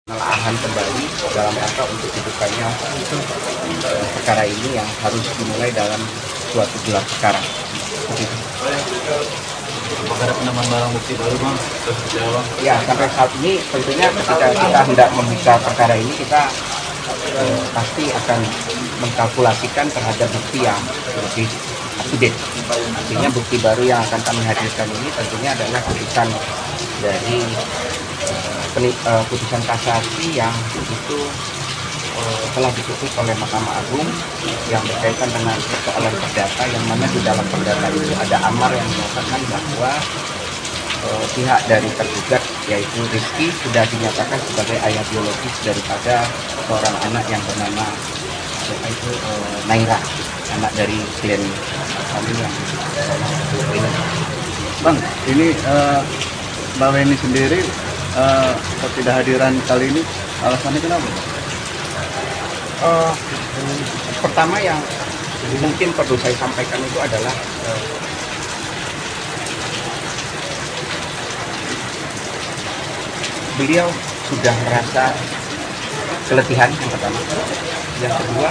Penelaahan kembali dalam rangka untuk dibukanya perkara ini yang harus dimulai dalam suatu gelar perkara. Apakah ada penambahan barang bukti baru, Bang? Ya, sampai saat ini tentunya ketika kita hendak membuka perkara ini, kita pasti akan mengkalkulasikan terhadap bukti yang lebih up to date. Artinya bukti baru yang akan kami hadirkan ini tentunya adalah putusan dari putusan kasasi yang itu telah diputus oleh Mahkamah Agung yang berkaitan dengan persoalan perdata, yang mana di dalam perdata itu ada amar yang menyatakan bahwa pihak dari tergugat yaitu Rizky sudah dinyatakan sebagai ayah biologis daripada seorang anak yang bernama Naira, anak dari klien kami yang ini. Bang, ini Mbak Weni sendiri ketidakhadiran kali ini alasannya kenapa? Pertama yang mungkin perlu saya sampaikan itu adalah beliau sudah merasa keletihan, yang pertama. Yang kedua,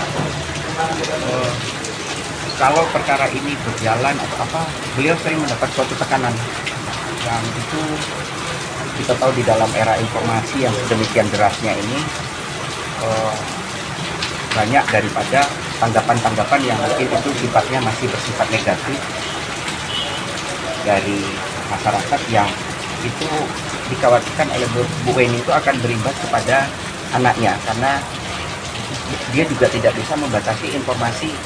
kalau perkara ini berjalan atau apa, beliau sering mendapat suatu tekanan yang itu kita tahu di dalam era informasi yang sedemikian derasnya ini banyak daripada tanggapan-tanggapan yang mungkin itu sifatnya masih bersifat negatif dari masyarakat yang itu dikhawatirkan oleh Bu Weni itu akan berimbas kepada anaknya, karena dia juga tidak bisa membatasi informasi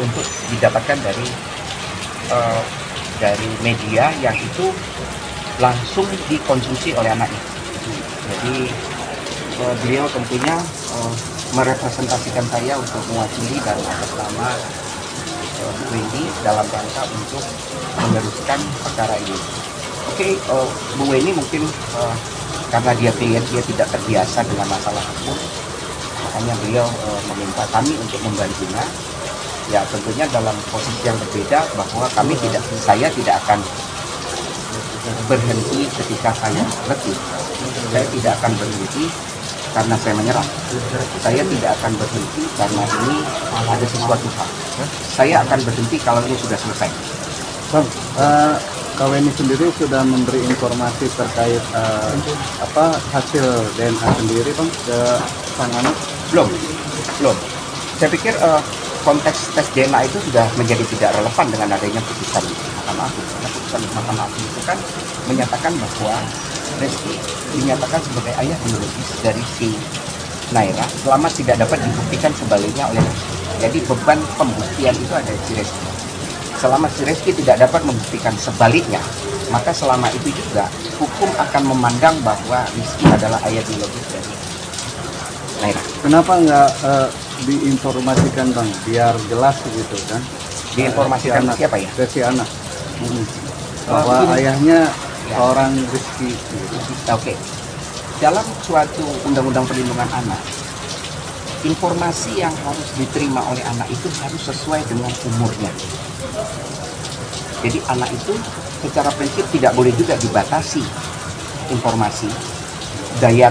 untuk didapatkan dari media yang itu langsung dikonsumsi oleh anaknya. Jadi beliau tentunya merepresentasikan saya untuk mewakili dan atas nama Bu Weni dalam rangka untuk meneruskan perkara ini. Oke, Bu Weni mungkin karena dia tidak terbiasa dengan masalah hukum, makanya beliau meminta kami untuk membantunya. Ya tentunya dalam posisi yang berbeda, bahwa saya tidak akan berhenti ketika saya letih. Saya tidak akan berhenti karena saya menyerah. Saya tidak akan berhenti karena ini ada sesuatu hal. Saya akan berhenti kalau ini sudah selesai. Bang, Kak Weni sendiri sudah memberi informasi terkait hasil DNA sendiri, Bang, ke sang anak? Belum. Saya pikir konteks tes DNA itu sudah menjadi tidak relevan dengan adanya putusan Mahkamah Agung. Karena putusan Mahkamah Agung itu kan menyatakan bahwa Rizky dinyatakan sebagai ayah biologis dari si Naira selama tidak dapat dibuktikan sebaliknya oleh Rizky. Jadi beban pembuktian itu ada di si Rizky. Selama si Rizky tidak dapat membuktikan sebaliknya, maka selama itu juga hukum akan memandang bahwa Rizky adalah ayah biologis dari Naira. Kenapa nggak diinformasikan, Bang, biar jelas gitu kan? Diinformasikan si siapa ya? Ke si anak. Bahwa ayahnya seorang Rizky. Oke. Dalam suatu undang-undang perlindungan anak, informasi yang harus diterima oleh anak itu harus sesuai dengan umurnya. Jadi anak itu secara prinsip tidak boleh juga dibatasi informasi, daya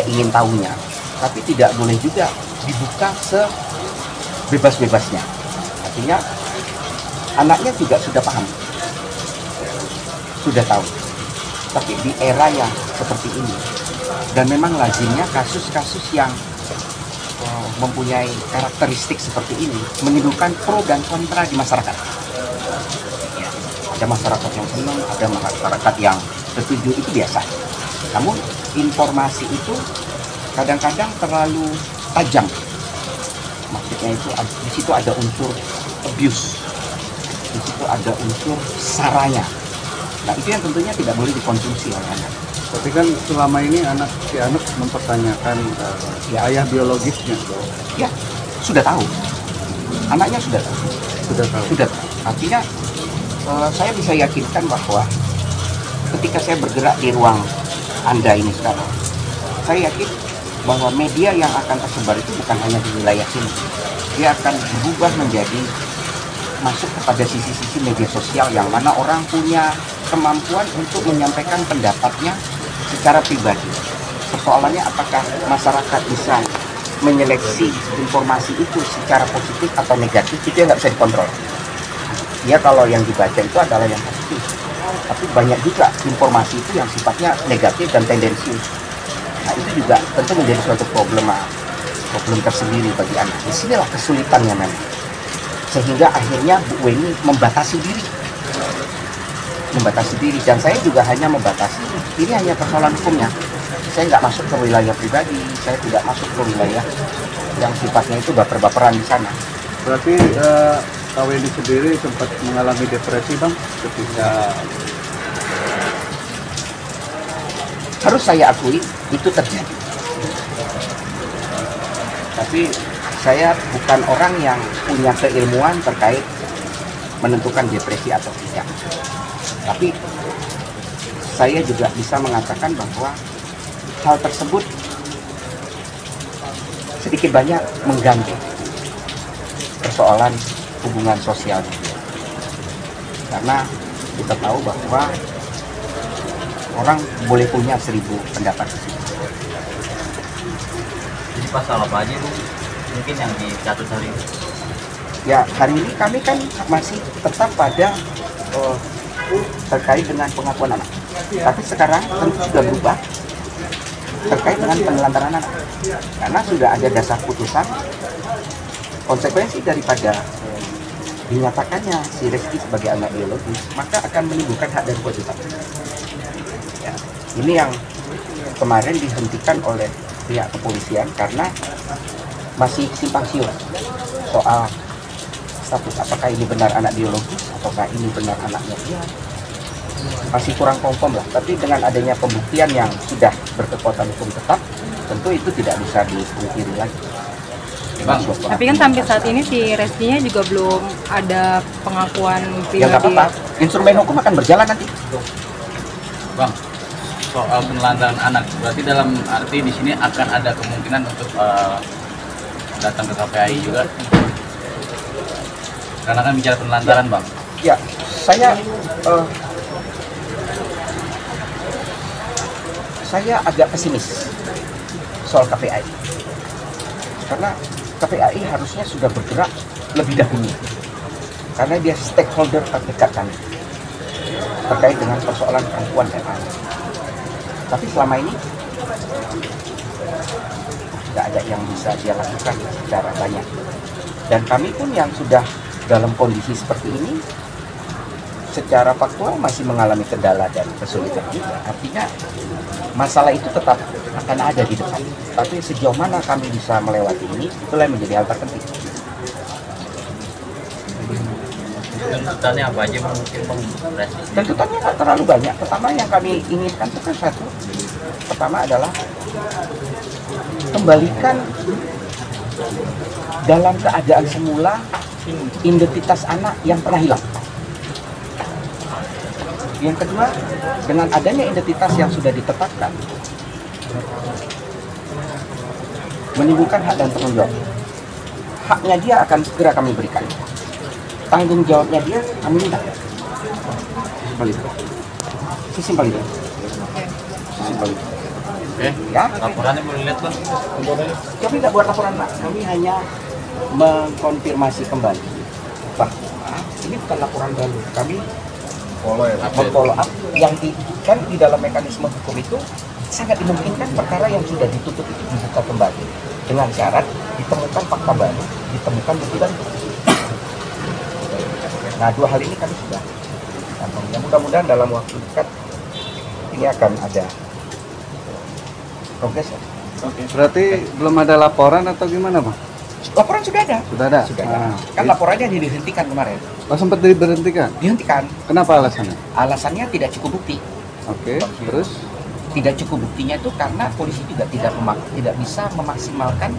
ingin tahunya, tapi tidak boleh juga dibuka sebebas-bebasnya. Artinya anaknya juga sudah paham, sudah tahu. Tapi di era yang seperti ini, dan memang lazimnya kasus-kasus yang mempunyai karakteristik seperti ini menimbulkan pro dan kontra di masyarakat. Ya, ada masyarakat yang senang, ada masyarakat yang setuju, itu biasa. Namun informasi itu kadang-kadang terlalu tajam. Maksudnya itu di situ ada unsur abuse, di situ ada unsur saranya. Nah itu yang tentunya tidak boleh dikonsumsi oleh anak. Tapi kan selama ini si anak mempertanyakan ayah biologisnya. Ya, sudah tahu. Anaknya sudah tahu. Sudah tahu. Artinya saya bisa yakinkan bahwa ketika saya bergerak di ruang Anda ini sekarang, saya yakin bahwa media yang akan tersebar itu bukan hanya di wilayah sini. Dia akan berubah menjadi masuk kepada sisi-sisi media sosial yang mana orang punya kemampuan untuk menyampaikan pendapatnya secara pribadi. persoalannya apakah masyarakat bisa menyeleksi informasi itu secara positif atau negatif, itu yang nggak bisa dikontrol. Ya kalau yang dibaca itu adalah yang positif, tapi banyak juga informasi itu yang sifatnya negatif dan tendensius. Nah itu juga tentu menjadi suatu problem tersendiri bagi anak. Disinilah kesulitannya memang, sehingga akhirnya Bu Weni membatasi diri, dan saya juga hanya membatasi. Ini hanya persoalan hukumnya. Saya nggak masuk ke wilayah pribadi, saya tidak masuk ke wilayah yang sifatnya itu baper-baperan di sana. Berarti Kak Weni sendiri sempat mengalami depresi bang ketika harus saya akui itu terjadi. Tapi saya bukan orang yang punya keilmuan terkait menentukan depresi atau tidak. Tapi saya juga bisa mengatakan bahwa hal tersebut sedikit banyak mengganggu persoalan hubungan sosial. Karena kita tahu bahwa orang boleh punya 1000 pendapat. Jadi pasal apa aja Bu mungkin yang dicatat hari ini? Ya hari ini kami kan masih tetap pada terkait dengan pengakuan anak. Tapi sekarang tentu sudah berubah terkait dengan penelantaran anak. Karena sudah ada dasar putusan, konsekuensi daripada dinyatakannya si Reski sebagai anak biologis, maka akan menimbulkan hak dan kewajiban. Ya, ini yang kemarin dihentikan oleh pihak kepolisian karena masih simpang siur soal status apakah ini benar anak biologis ataukah ini benar anaknya dia, masih kurang confirm lah. Tapi dengan adanya pembuktian yang sudah berkekuatan hukum tetap, tentu itu tidak bisa dipungkiri lagi. Tapi kan sampai saat ini si Reskinya juga belum ada pengakuan Ya nggak apa-apa, instrumen hukum akan berjalan nanti. Bang, soal penelantaran anak, berarti dalam arti di sini akan ada kemungkinan untuk datang ke KPAI juga, karena kan bicara penelantaran bang. Ya, saya agak pesimis soal KPAI karena KPAI harusnya sudah bergerak lebih dahulu karena dia stakeholder terdekat kami terkait dengan persoalan perempuan dan anak. Tapi selama ini tidak ada yang bisa dia lakukan secara banyak. Dan kami pun yang sudah dalam kondisi seperti ini, secara faktual masih mengalami kendala dan kesulitan juga. Artinya masalah itu tetap akan ada di depan. Tapi sejauh mana kami bisa melewati ini, itulah yang menjadi hal terpenting. Tuntutannya apa aja mungkin bang? Tuntutannya nggak terlalu banyak. Pertama yang kami inginkan itu kan satu. Pertama adalah kembalikan dalam keadaan semula identitas anak yang pernah hilang. Yang kedua, dengan adanya identitas yang sudah ditetapkan, menimbulkan hak dan tanggung jawab. Haknya dia akan segera kami berikan. Tanggung jawabnya dia kami minta. Sesimpel itu. Oke, Ya. laporannya boleh lihat bang? Kami tidak buat laporan Pak, kami hanya mengkonfirmasi kembali bahwa ini bukan laporan baru. Kami follow up yang kan di dalam mekanisme hukum itu sangat dimungkinkan perkara yang sudah ditutup itu dibuka kembali dengan syarat ditemukan fakta baru, ditemukan bukti baru. Nah, dua hal ini kami sudah kantong. Ya, mudah-mudahan dalam waktu dekat ini akan ada progres. Ya. berarti belum ada laporan atau gimana bang? Laporan sudah ada. Sudah ada? Sudah ada. Ah, Kan laporannya dihentikan kemarin. Oh, sempat diberhentikan? Dihentikan. Kenapa alasannya? Alasannya tidak cukup bukti. Oke, terus? Tidak cukup buktinya itu karena polisi juga tidak bisa memaksimalkan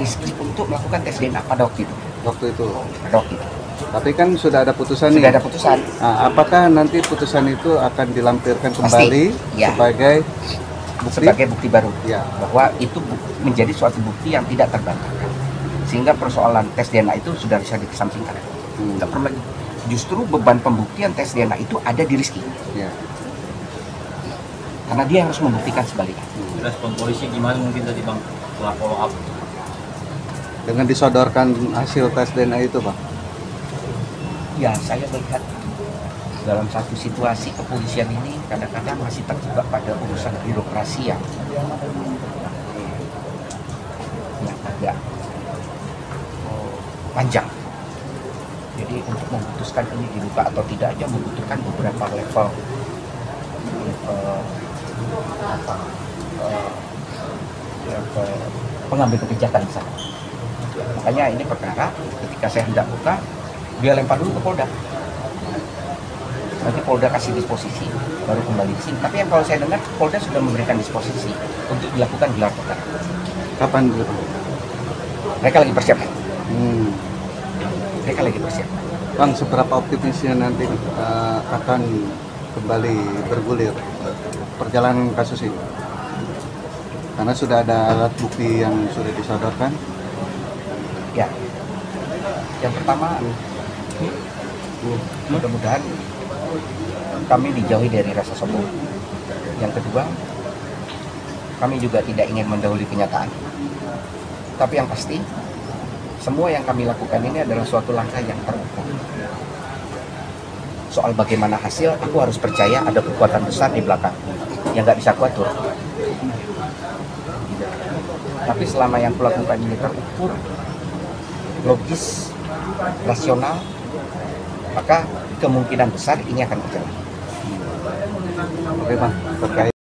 Rizky untuk melakukan tes DNA pada waktu itu. Pada waktu itu. Tapi kan sudah ada putusan nih. Sudah ada putusan. Nah, apakah nanti putusan itu akan dilampirkan kembali ya. sebagai bukti? Sebagai bukti baru. Ya. Bahwa itu menjadi suatu bukti yang tidak terbantahkan. Sehingga persoalan tes DNA itu sudah bisa dikesampingkan. Tidak perlu lagi. Justru beban pembuktian tes DNA itu ada di Rizky. Ya. Karena dia harus membuktikan sebaliknya. respon polisi gimana mungkin tadi bang setelah follow up? Dengan disodorkan hasil tes DNA itu, Pak? Ya, saya melihat dalam satu situasi kepolisian ini kadang-kadang masih terjebak pada urusan birokrasi yang agak panjang. Jadi untuk memutuskan ini dibuka atau tidak aja membutuhkan beberapa level pengambil kebijakan di sana. Makanya ini perkara ketika saya hendak buka, dia lempar dulu ke Polda. Nanti Polda kasih disposisi, baru kembali ke sini. Tapi yang kalau saya dengar, Polda sudah memberikan disposisi untuk dilakukan gelar perkara. Kapan dulu? Mereka lagi persiapan. Mereka lagi persiapan. Bang, seberapa optimisnya nanti akan kembali bergulir perjalanan kasus ini? Karena sudah ada alat bukti yang sudah disodorkan. Ya, yang pertama, mudah-mudahan kami dijauhi dari rasa sombong. Yang kedua, kami juga tidak ingin mendahului kenyataan. Tapi yang pasti, semua yang kami lakukan ini adalah suatu langkah yang terukur. Soal bagaimana hasil, aku harus percaya ada kekuatan besar di belakang yang nggak bisa kuatur. Tapi selama yang kulakukan ini terukur, logis, rasional, maka kemungkinan besar ini akan berjalan. Oke, Bang, terkait